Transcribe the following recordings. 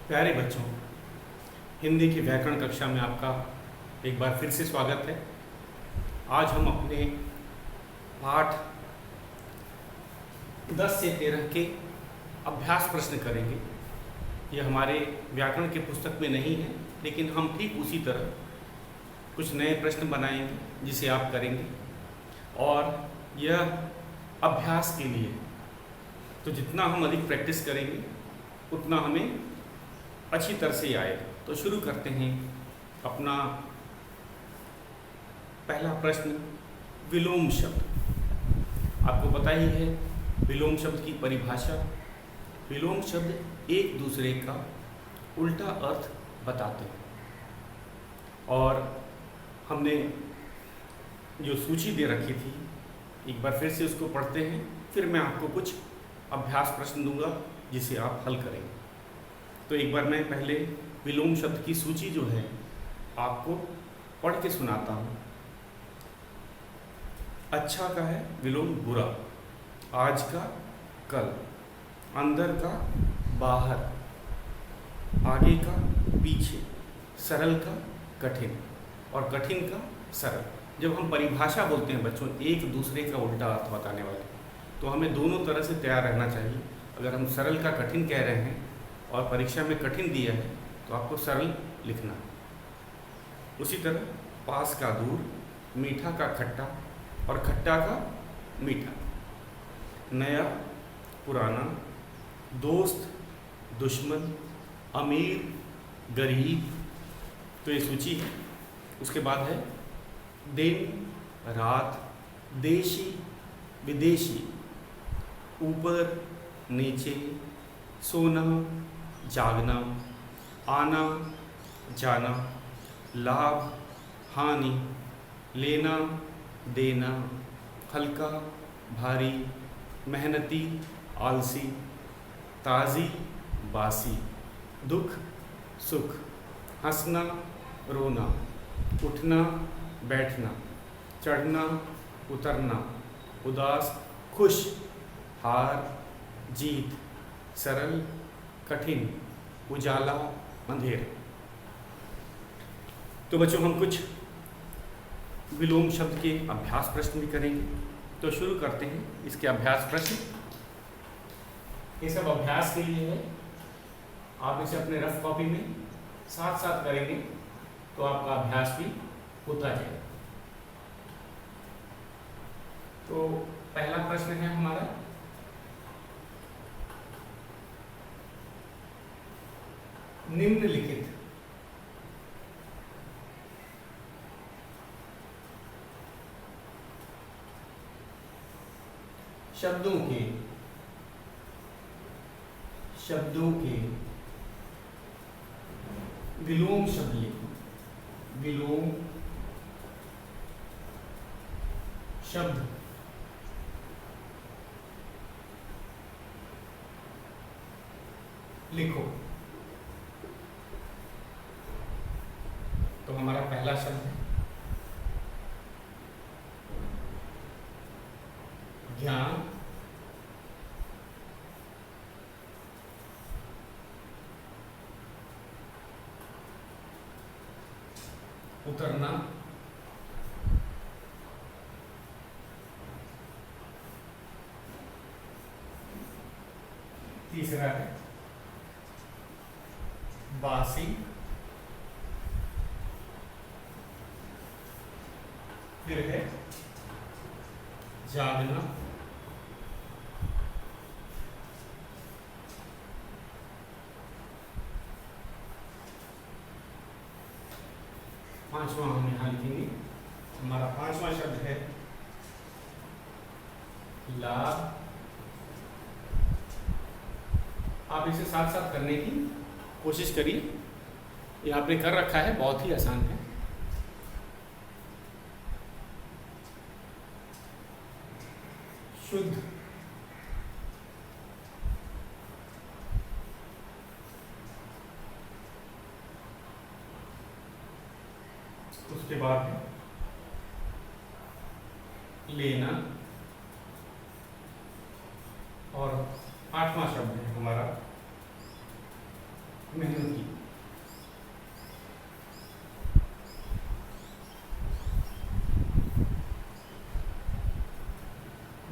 प्यारे बच्चों, हिंदी की व्याकरण कक्षा में आपका एक बार फिर से स्वागत है। आज हम अपने पाठ 10 से 13 के अभ्यास प्रश्न करेंगे। ये हमारे व्याकरण के पुस्तक में नहीं है, लेकिन हम ठीक उसी तरह कुछ नए प्रश्न बनाएंगे जिसे आप करेंगे, और यह अभ्यास के लिए तो जितना हम अधिक प्रैक्टिस करेंगे उतना हमें अच्छी तरह से आएगा। तो शुरू करते हैं अपना पहला प्रश्न। विलोम शब्द, आपको पता ही है विलोम शब्द की परिभाषा। विलोम शब्द एक दूसरे का उल्टा अर्थ बताते हैं, और हमने जो सूची दे रखी थी एक बार फिर से उसको पढ़ते हैं, फिर मैं आपको कुछ अभ्यास प्रश्न दूंगा जिसे आप हल करेंगे। तो एक बार मैं पहले विलोम शब्द की सूची जो है आपको पढ़ के सुनाता हूँ। अच्छा का है विलोम बुरा, आज का कल, अंदर का बाहर, आगे का पीछे, सरल का कठिन और कठिन का सरल। जब हम परिभाषा बोलते हैं बच्चों एक दूसरे का उल्टा अर्थ बताने वाले, तो हमें दोनों तरह से तैयार रहना चाहिए। अगर हम सरल का कठिन कह रहे हैं और परीक्षा में कठिन दिया है तो आपको सरल लिखना है। उसी तरह पास का दूर, मीठा का खट्टा और खट्टा का मीठा, नया पुराना, दोस्त दुश्मन, अमीर गरीब। तो ये सूची है। उसके बाद है दिन रात, देशी विदेशी, ऊपर नीचे, सोना जागना, आना जाना, लाभ हानि, लेना देना, हल्का भारी, मेहनती आलसी, ताज़ी बासी, दुख सुख, हंसना रोना, उठना बैठना, चढ़ना उतरना, उदास खुश, हार जीत, सरल कठिन, उजाला अंधेर। तो बच्चों हम कुछ विलोम शब्द के अभ्यास प्रश्न भी करेंगे। तो शुरू करते हैं इसके अभ्यास प्रश्न। ये सब अभ्यास के लिए है, आप इसे अपने रफ कॉपी में साथ साथ करेंगे तो आपका अभ्यास भी होता जाएगा। तो पहला प्रश्न है हमारा, निम्नलिखित शब्दों के विलोम शब्द लिखो। विलोम शब्द लिखो। तो हमारा पहला शब्द है ज्ञान, उतरना, तीसरा है बासी, फिर है जागना, पांचवा हम यहां लिखेंगे। हमारा पांचवा शब्द है लाभ। आप इसे साथ साथ करने की कोशिश करिए, ये आपने कर रखा है, बहुत ही आसान है। शुद्ध, उसके बाद है लेना, और आठवां शब्द है हमारा मेहनती,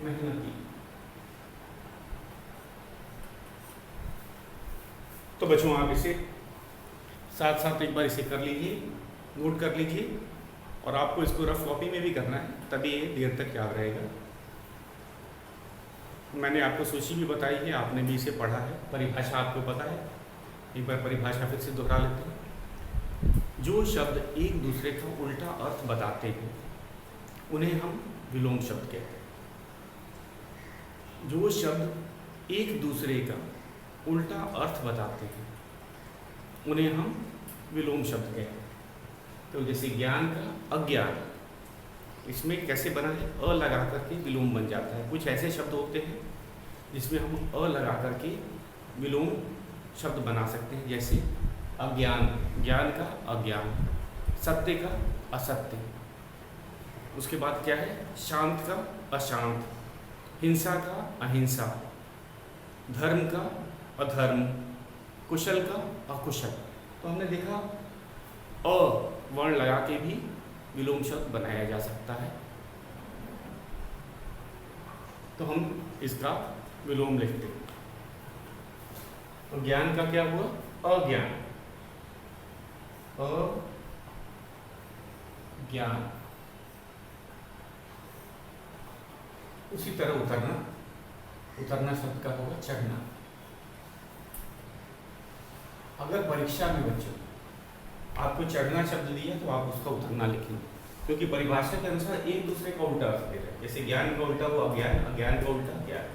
मेहनती। तो बच्चों आप इसे साथ साथ एक बार इसे कर लीजिए, नोट कर लीजिए, और आपको इसको रफ कॉपी में भी करना है, तभी ये देर तक याद रहेगा। मैंने आपको सूची भी बताई है, आपने भी इसे पढ़ा है, परिभाषा आपको पता है। एक बार परिभाषा फिर से दोहरा लेते हैं। जो शब्द एक दूसरे का उल्टा अर्थ बताते हैं उन्हें हम विलोम शब्द कहते हैं। जो शब्द एक दूसरे का उल्टा अर्थ बताते हैं उन्हें हम विलोम शब्द कहते हैं। तो जैसे ज्ञान का अज्ञान, इसमें कैसे बना है, अ लगा करके विलोम बन जाता है। कुछ ऐसे शब्द होते हैं जिसमें हम अ लगा करके विलोम शब्द बना सकते हैं, जैसे अज्ञान, ज्ञान का अज्ञान, सत्य का असत्य। उसके बाद क्या है, शांत का अशांत, हिंसा का अहिंसा, धर्म का अधर्म, कुशल का अकुशल। तो हमने देखा अ वर्ण लगा के भी विलोम शब्द बनाया जा सकता है। तो हम इसका विलोम लिखते हैं। तो ज्ञान का क्या हुआ, अज्ञान, अज्ञान। उसी तरह उतरना, उतरना शब्द का होगा चढ़ना। अगर परीक्षा में बच्चों आपको चढ़ना शब्द दिया तो आप उसका उतरना लिखेंगे, क्योंकि परिभाषा के अनुसार एक दूसरे का उल्टा अर्थ दे रहे हैं। जैसे ज्ञान का उल्टा वो अज्ञान, अज्ञान का उल्टा ज्ञान।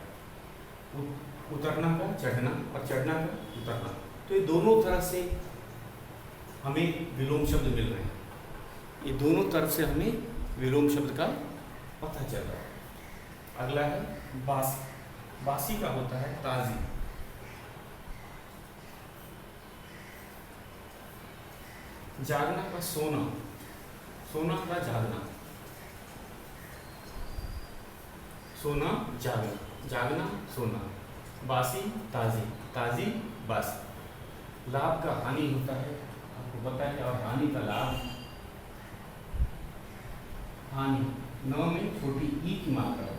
उतरना का चढ़ना और चढ़ना का उतरना। तो ये दोनों तरह से हमें विलोम शब्द मिल रहे हैं। ये दोनों तरफ से हमें विलोम शब्द का पता चल रहा है। अगला है बासी। बासी का होता है ताजी। जागना का सोना, सोना का जागना, सोना जागना, जागना सोना। बासी ताजी, ताजी बासी। लाभ का हानि होता है, आपको पता है, और हानि का लाभ। हानि, न में छोटी ई की मात्रा है,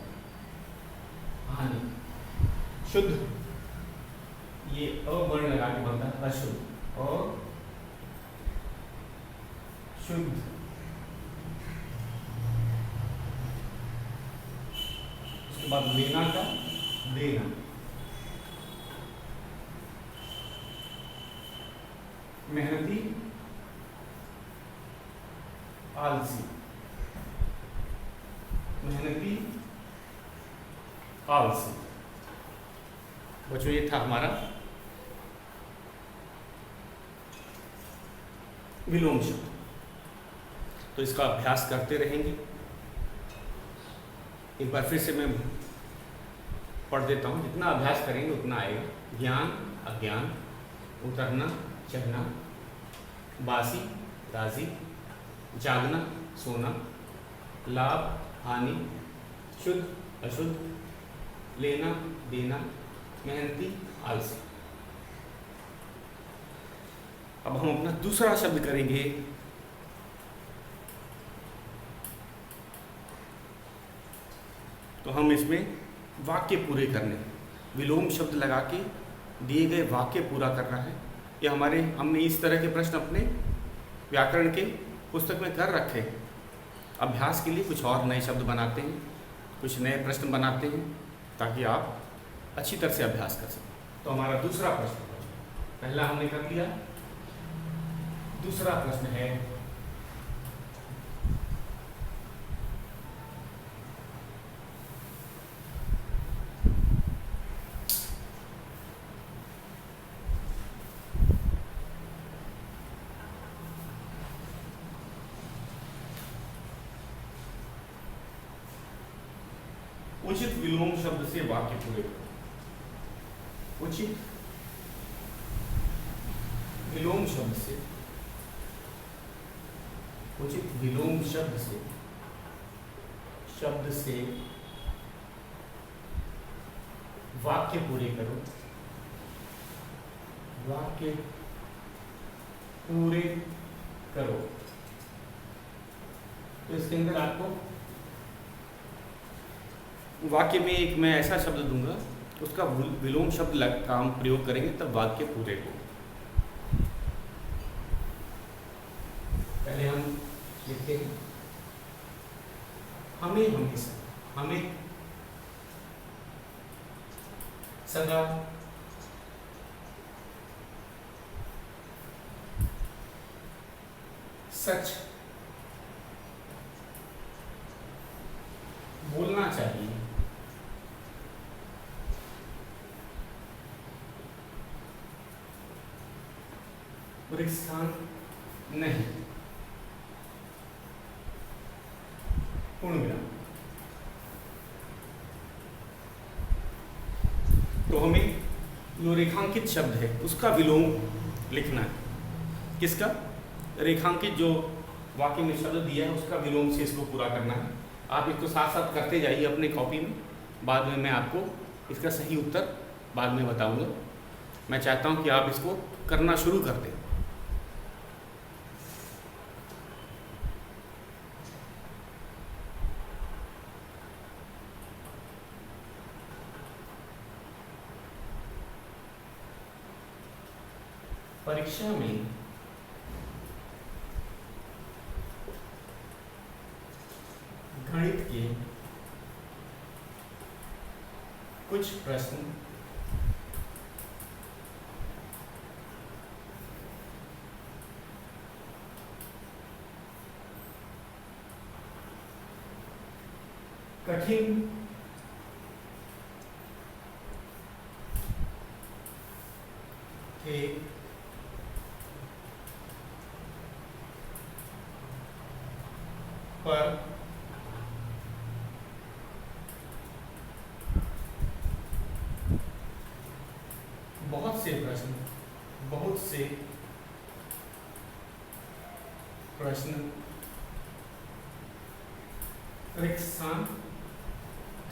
हानि। शुद्ध, ये अवर्ण लगा के बनता है अशुद्ध, और शुद्ध। उसके बाद लेना का देना। मेहनती आलसी, मेहनती आलसी। बच्चों ये था हमारा विलोम शब्द। तो इसका अभ्यास करते रहेंगे। एक बार फिर से मैं पढ़ देता हूँ, जितना अभ्यास करेंगे उतना आएगा। ज्ञान अज्ञान, उतरना चढ़ना, बासी ताजी, जागना सोना, लाभ हानि, शुद्ध अशुद्ध, लेना देना, मेहनती आलसी। अब हम अपना दूसरा शब्द करेंगे। तो हम इसमें वाक्य पूरे करने, विलोम शब्द लगा के दिए गए वाक्य पूरा करना है। ये हमने इस तरह के प्रश्न अपने व्याकरण के पुस्तक में कर रखे हैं। अभ्यास के लिए कुछ और नए शब्द बनाते हैं, कुछ नए प्रश्न बनाते हैं, ताकि आप अच्छी तरह से अभ्यास कर सकें। तो हमारा दूसरा प्रश्न, पहला हमने कर लिया, दूसरा प्रश्न है उचित विलोम शब्द से वाक्य पूरे करो। उचित विलोम शब्द से, उचित विलोम शब्द से वाक्य पूरे करो। वाक्य पूरे करो। तो इसके अंदर आपको वाक्य में एक मैं ऐसा शब्द दूंगा, उसका विलोम शब्द का हम प्रयोग करेंगे, तब वाक्य पूरे हो। पहले हम लिखते हैं हमें हमेशा, हमें सदा सच बोलना चाहिए। स्थान नहीं, पूर्ण विराम। तो हमें जो रेखांकित शब्द है उसका विलोम लिखना है। किसका? रेखांकित जो वाक्य में शब्द दिया है उसका विलोम से इसको पूरा करना है। आप इसको साथ साथ करते जाइए अपने कॉपी में, बाद में मैं आपको इसका सही उत्तर बाद में बताऊंगा। मैं चाहता हूं कि आप इसको करना शुरू कर दें। परीक्षा में गणित के कुछ प्रश्न कठिन थे, पर बहुत से प्रश्न रिक्त स्थान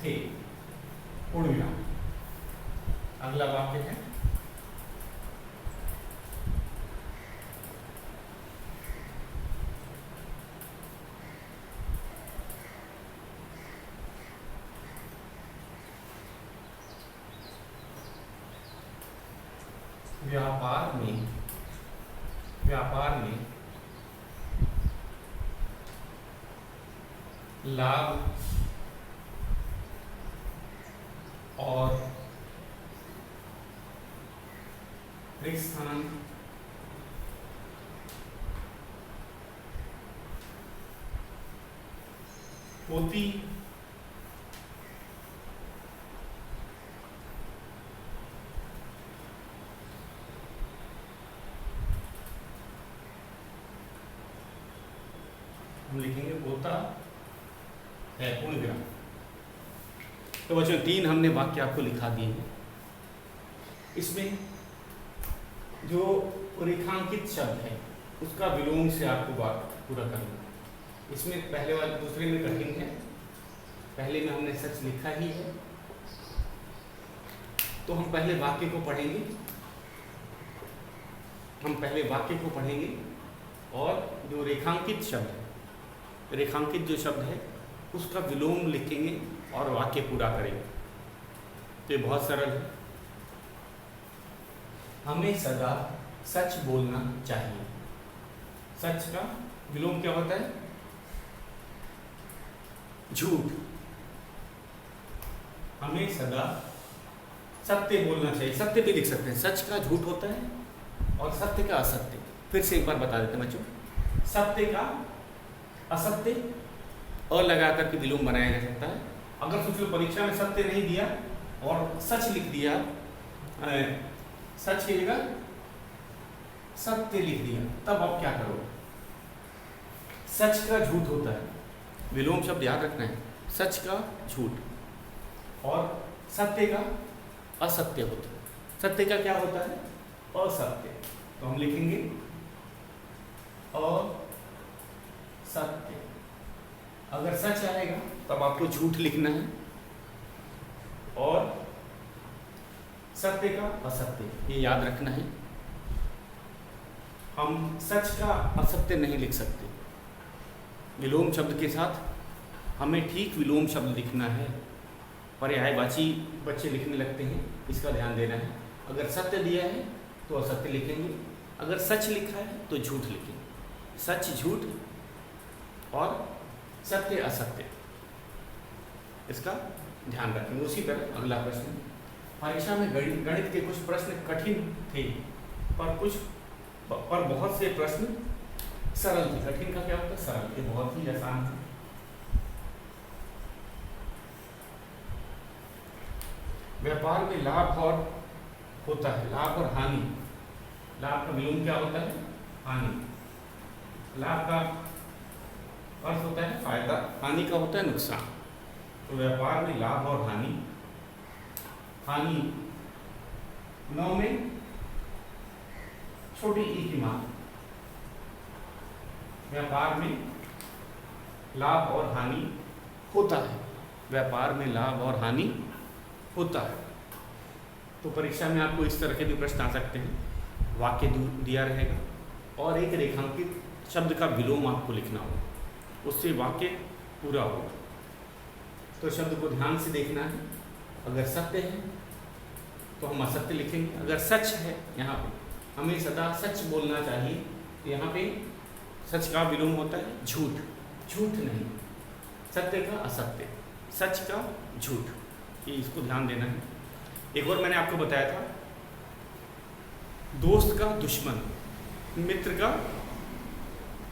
थे, पूर्ण विराम। अगला वाक्य है व्यापार में लाभ और रिक्त स्थान होती हम लिखेंगे होता है, पूर्ण विराम। तो बच्चों 3 हमने वाक्य आपको लिखा दिए हैं। इसमें जो रेखांकित शब्द है उसका विलोम से आपको वाक्य पूरा करना है। इसमें पहले वाले दूसरे में कठिन है, पहले में हमने सच लिखा ही है। तो हम पहले वाक्य को पढ़ेंगे, और जो रेखांकित शब्द है, रेखांकित जो शब्द है उसका विलोम लिखेंगे और वाक्य पूरा करेंगे। तो ये बहुत सरल है। हमें सदा सच बोलना चाहिए। सच का विलोम क्या होता है? झूठ। हमें सदा सत्य बोलना चाहिए। सत्य भी लिख सकते हैं। सच का झूठ होता है और सत्य का असत्य। फिर से एक बार बता देते हैं बच्चों। सत्य का असत्य और लगा करके विलोम बनाया जा सकता है। अगर सोच लो परीक्षा में सत्य नहीं दिया और सच लिख दिया, सच की जगह सत्य लिख दिया, तब आप क्या करोगे? सच का झूठ होता है, विलोम शब्द याद रखना है। सच का झूठ और सत्य का असत्य होता है। सत्य का क्या होता है? असत्य। तो हम लिखेंगे असत्य। अगर सच आएगा तब आपको झूठ लिखना है और सत्य का असत्य, ये याद रखना है। हम सच का असत्य नहीं लिख सकते। विलोम शब्द के साथ हमें ठीक विलोम शब्द लिखना है। पर्यायवाची बच्चे लिखने लगते हैं, इसका ध्यान देना है। अगर सत्य दिया है तो असत्य लिखेंगे, अगर सच लिखा है तो झूठ लिखेंगे। सच झूठ और सत्य असत्य, इसका ध्यान रखेंगे। उसी तरह अगला प्रश्न, परीक्षा में गणित के कुछ प्रश्न कठिन थे पर बहुत से प्रश्न सरल थे। कठिन का क्या होता है? सरल। ये बहुत ही आसान है। व्यापार में लाभ और होता है, लाभ और हानि। लाभ का विलोम क्या होता है? हानि। लाभ का अर्थ होता है फायदा, हानि का होता है नुकसान। तो व्यापार में लाभ और हानि। हानि 9 में छोटी ई की मान। व्यापार में लाभ और हानि होता है। व्यापार में लाभ और हानि होता है। तो परीक्षा में आपको इस तरह के भी प्रश्न आ सकते हैं। वाक्य दिया रहेगा और एक रेखांकित शब्द का विलोम आपको लिखना होगा, उससे वाक्य पूरा होगा। तो शब्द को ध्यान से देखना है। अगर सत्य है तो हम असत्य लिखेंगे, अगर सच है यहाँ पे हमें सदा सच बोलना चाहिए, तो यहाँ पे सच का विलोम होता है झूठ। झूठ नहीं, सत्य का असत्य, सच का झूठ, ये इसको ध्यान देना है। एक और मैंने आपको बताया था, दोस्त का दुश्मन, मित्र का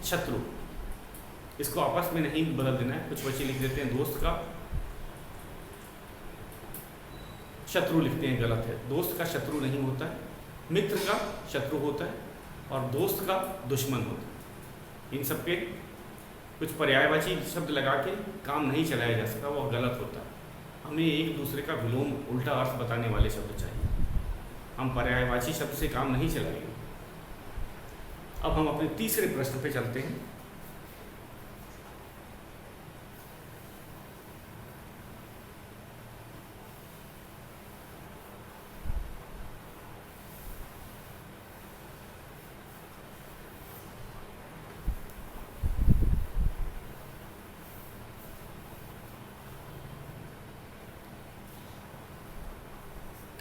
शत्रु, इसको आपस में नहीं बदल देना है। कुछ बच्चे लिख देते हैं दोस्त का शत्रु, लिखते हैं, गलत है। दोस्त का शत्रु नहीं होता है, मित्र का शत्रु होता है और दोस्त का दुश्मन होता है। इन सब के कुछ पर्यायवाची शब्द लगा के काम नहीं चलाया जा सकता, वो गलत होता है। हमें एक दूसरे का विलोम, उल्टा अर्थ बताने वाले शब्द चाहिए। हम पर्यायवाची शब्द से काम नहीं चलाएंगे। अब हम अपने तीसरे प्रश्न पे चलते हैं।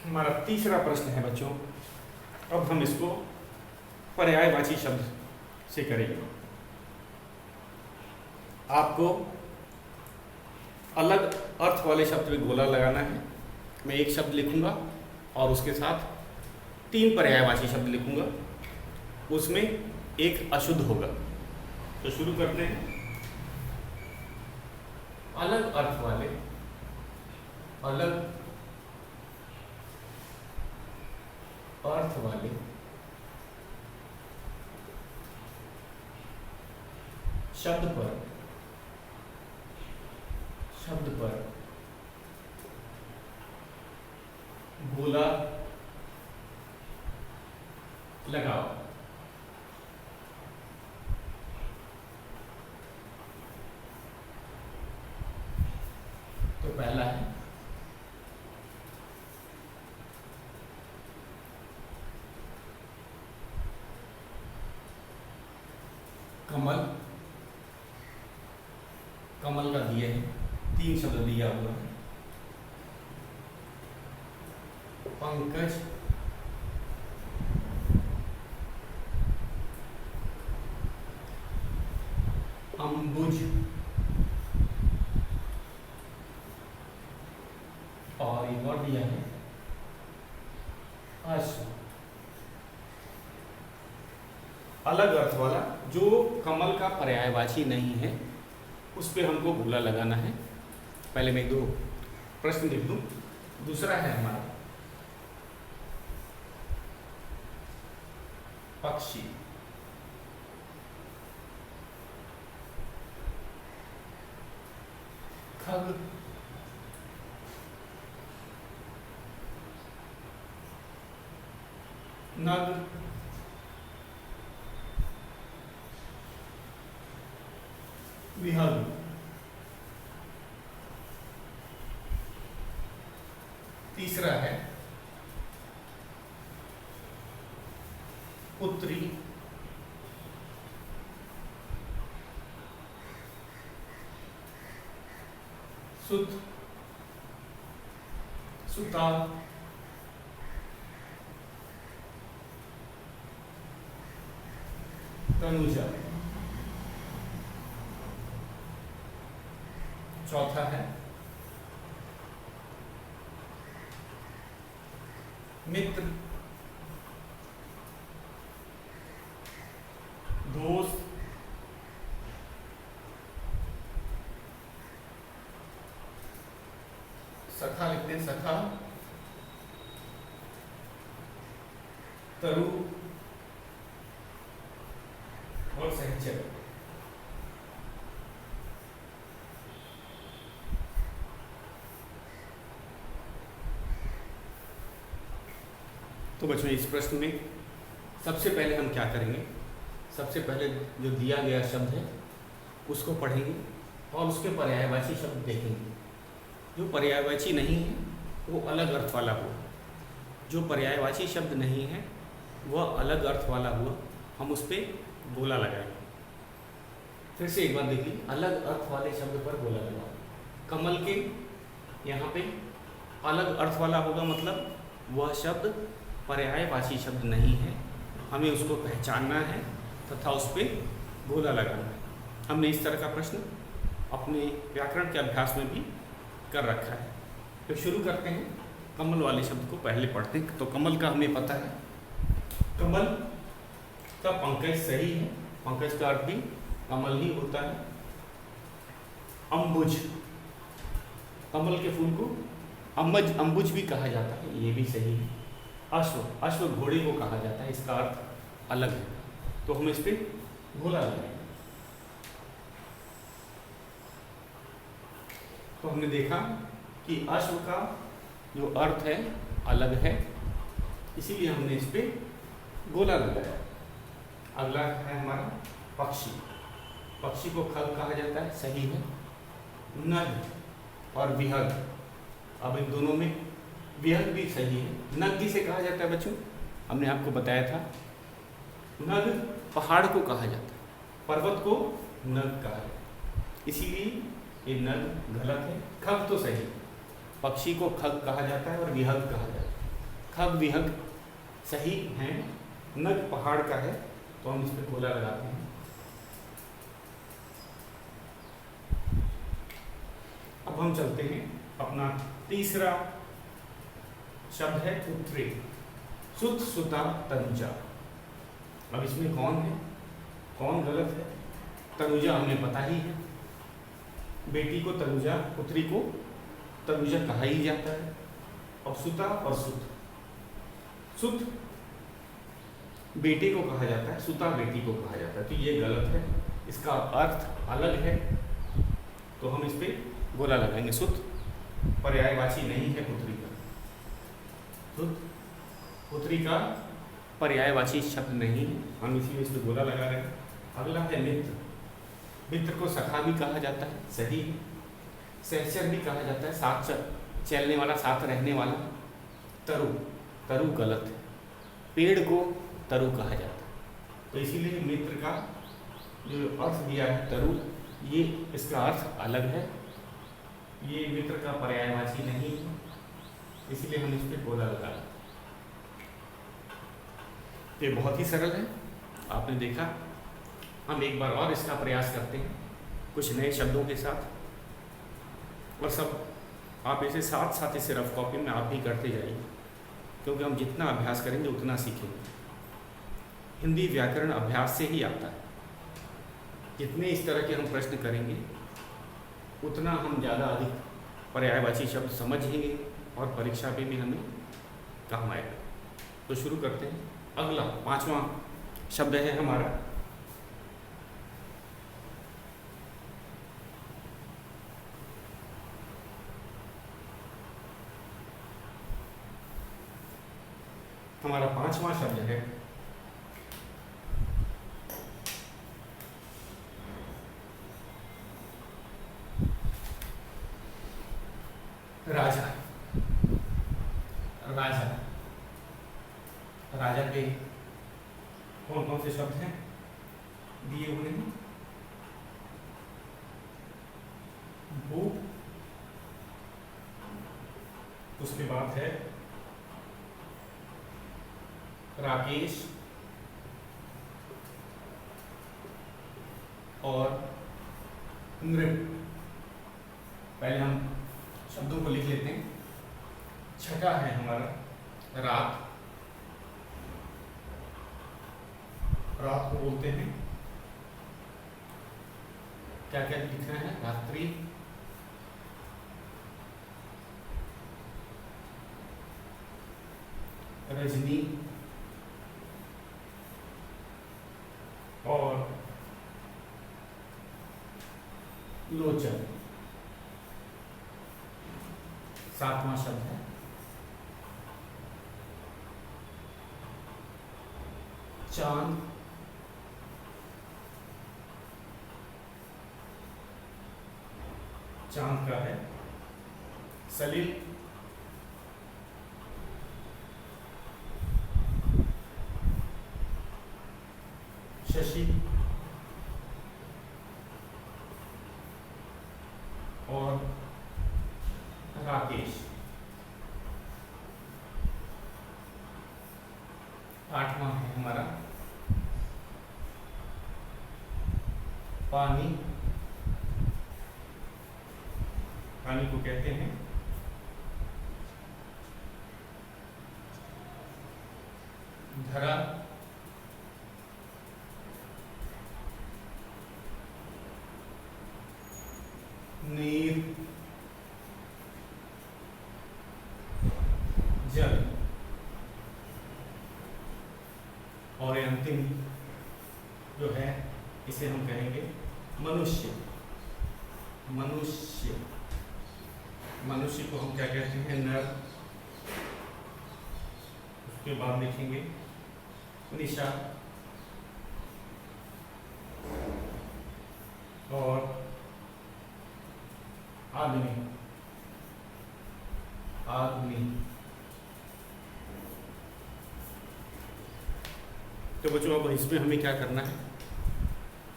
हमारा तीसरा प्रश्न है बच्चों, अब हम इसको पर्यायवाची शब्द से करेंगे। आपको अलग अर्थ वाले शब्द में गोला लगाना है। मैं एक शब्द लिखूंगा और उसके साथ 3 पर्यायवाची शब्द लिखूंगा, उसमें एक अशुद्ध होगा। तो शुरू करते हैं। अलग अर्थ वाले, अलग अर्थ वाले शब्द पर गोला लगाओ। तो पहला है कमल। कमल का दिए है, 3 शब्द दिया हुआ है। पंकज, अंबुज और एक और दिया है अश्व। अलग अर्थ वाला जो कमल का पर्यायवाची नहीं है, उस पे हमको गोला लगाना है। पहले मैं 2 प्रश्न लिख दूं। दूसरा है हमारा पक्षी। खग, नग, विहंग। तीसरा है पुत्री, सुत, सुता, तनुजा। चौथा है मित्र, दोस्त, सखा लिखते हैं, सखा, तरु और सहचर। तो बच्चों इस प्रश्न में सबसे पहले हम क्या करेंगे, सबसे पहले जो दिया गया शब्द है उसको पढ़ेंगे और उसके पर्यायवाची शब्द देखेंगे। जो पर्यायवाची नहीं है वो अलग अर्थ वाला हुआ, जो पर्यायवाची शब्द नहीं है वह अलग अर्थ वाला हुआ, हम उस पर गोला लगाएंगे। फिर से एक बार देखिए, अलग अर्थ वाले शब्द पर गोला लगाओ। कमल के यहाँ पे अलग अर्थ वाला होगा, मतलब वह शब्द पर्यायवाची शब्द नहीं है, हमें उसको पहचानना है तथा उस पर गोला लगाना है। हमने इस तरह का प्रश्न अपने व्याकरण के अभ्यास में भी कर रखा है। तो शुरू करते हैं, कमल वाले शब्द को पहले पढ़ते हैं। तो कमल का हमें पता है, कमल का पंकज सही है, पंकज का अर्थ भी कमल ही होता है। अम्बुज, कमल के फूल को अम्बुज भी कहा जाता है, ये भी सही है। अश्व, अश्व घोड़े को कहा जाता है, इसका अर्थ अलग है, तो हम इस पर गोला लगाएंगे। तो हमने देखा कि अश्व का जो अर्थ है अलग है, इसीलिए हमने इस पे गोला लगाया। अगला है हमारा पक्षी, पक्षी को खग कहा जाता है, सही है। नग और विहग, अब इन दोनों में विहग भी सही है। नग किसे कहा जाता है बच्चों, हमने आपको बताया था, नग पहाड़ को कहा जाता है, पर्वत को नग कहा जाता है, इसीलिए ये नग गलत है। खग तो सही, पक्षी को खग कहा जाता है और विहग कहा जाता है, खग विहग सही है। नग पहाड़ का है, तो हम इस पर गोला लगाते हैं। अब हम चलते हैं, अपना तीसरा शब्द है पुत्री, सुत, सुता, तनुजा। अब इसमें कौन है, कौन गलत है? तनुजा हमें पता ही है, बेटी को तनुजा, पुत्री को तनुजा कहा ही जाता है। और सुता और सुत, सुत बेटे को कहा जाता है, सुता बेटी को कहा जाता है, तो ये गलत है, इसका अर्थ अलग है, तो हम इस पे गोला लगाएंगे। सुत पर्यायवाची नहीं है पुत्री का, सुत पुत्री का पर्यायवाची शब्द नहीं है, हम इसी इस पे गोला लगा रहे हैं। अगला है मित्र, मित्र को सखा भी कहा जाता है, सही है। सहचर भी कहा जाता है, साथ चलने वाला, साथ रहने वाला। तरु, तरु गलत है, पेड़ को तरु कहा जाता है, तो इसीलिए मित्र का जो अर्थ दिया है तरु, ये इसका अर्थ अलग है, ये मित्र का पर्यायवाची नहीं है, इसीलिए हम इस पर गोला लगा। ये बहुत ही सरल है, आपने देखा। हम एक बार और इसका प्रयास करते हैं कुछ नए शब्दों के साथ, और सब आप इसे साथ साथ इसे रफ कॉपी में आप भी करते जाइए, क्योंकि हम जितना अभ्यास करेंगे उतना सीखेंगे। हिंदी व्याकरण अभ्यास से ही आता है, जितने इस तरह के हम प्रश्न करेंगे उतना हम ज़्यादा अधिक पर्यायवाची शब्द समझेंगे और परीक्षा पे भी हमें काम आएगा। तो शुरू करते हैं। अगला 5वां शब्द है हमारा हमारा 5वां शब्द है राजा। राजा, राजा के कौन कौन से शब्द हैं दिए हुए हैं? भू, उसके बाद है राकेश और नृप। पहले हम शब्दों को लिख लेते हैं। छठा है हमारा रात। रात को बोलते हैं, क्या क्या लिखना है? रात्रि, रजनी और लोचन। सातवां शब्द है चांद। चांद का है सलिल, शशि और राकेश। आठवां है हमारा पानी। पानी को कहते हैं धरा, नीर, जल और अंतिम जो है इसे हम कहेंगे मनुष्य। मनुष्य, मनुष्य को हम क्या कहते हैं? नर। उसके बाद लिखेंगे निशा और आदमी। आदमी। तो बच्चों अब इसमें हमें क्या करना है?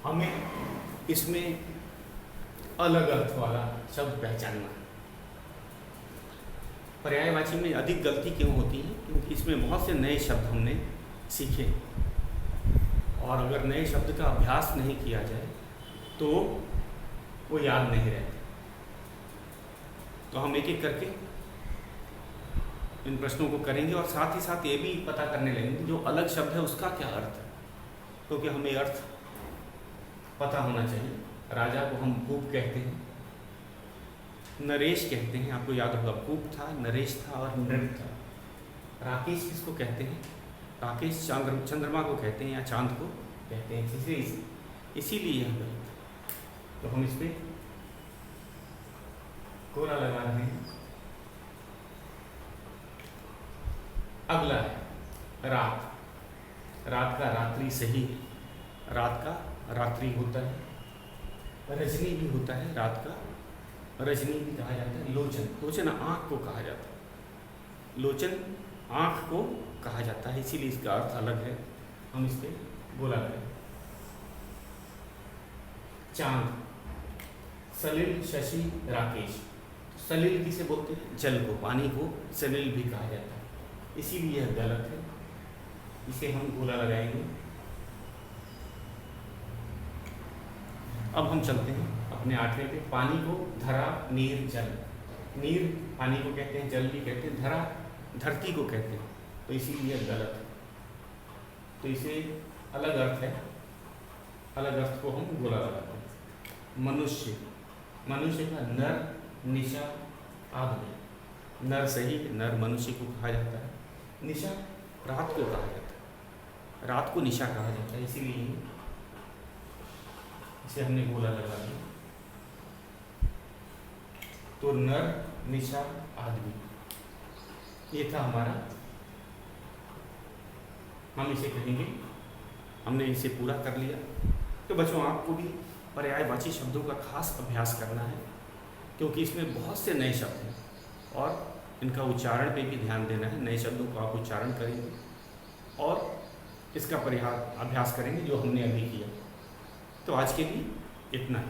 हमें इसमें अलग अर्थ वाला शब्द पहचानना है। पर्यायवाची में अधिक गलती क्यों होती है? क्योंकि इसमें बहुत से नए शब्द हमने सीखे और अगर नए शब्द का अभ्यास नहीं किया जाए तो वो याद नहीं रहते। तो हम एक एक करके इन प्रश्नों को करेंगे और साथ ही साथ ये भी पता करने लगेंगे जो अलग शब्द है उसका क्या अर्थ है, क्योंकि हमें अर्थ पता होना चाहिए। राजा को हम भूप कहते हैं, नरेश कहते हैं, आपको याद होगा भूप था, नरेश था और नृप था। राकेश किसको कहते हैं? राकेश चंद्रमा को कहते हैं या चांद को कहते हैं, इसीलिए यह गलत है। तो हम इस पर कोरा लगा रहे हैं। अगला है रात। रात का रात्रि सही है, रात का रात्रि होता है। रजनी भी होता है, रात का रजनी भी कहा जाता है। लोचन, लोचन आँख को कहा जाता है, लोचन आँख को कहा जाता है, इसीलिए इसका अर्थ अलग है। हम इस पर बोला करें। चांद, सलिल, शशि, राकेश। सलिल किसे बोलते हैं? जल को, पानी को सलिल भी कहा जाता है, इसीलिए यह गलत है। इसे हम गोला लगाएंगे। अब हम चलते हैं अपने आठवें पे। पानी को धरा, नीर, जल। नीर पानी को कहते हैं, जल भी कहते हैं, धरा धरती को कहते हैं, तो इसीलिए गलत है। तो इसे अलग अर्थ है, अलग अर्थ को हम गोला लगाते हैं। मनुष्य, मनुष्य का नर, निशा, आदमी। नर सही, नर मनुष्य को कहा जाता है। निशा रात को कहा जाता है, रात को निशा कहा जाता है, इसीलिए इसे हमने गोला लगा दिया। तो नर, निशा, आदमी, ये था हमारा। हम इसे कहेंगे, हमने इसे पूरा कर लिया। तो बच्चों आपको भी पर्यायवाची शब्दों का खास अभ्यास करना है, क्योंकि इसमें बहुत से नए शब्द हैं और इनका उच्चारण पे भी ध्यान देना है। नए शब्दों को आप उच्चारण करेंगे और इसका अभ्यास करेंगे जो हमने अभी किया। तो आज के लिए इतना ही।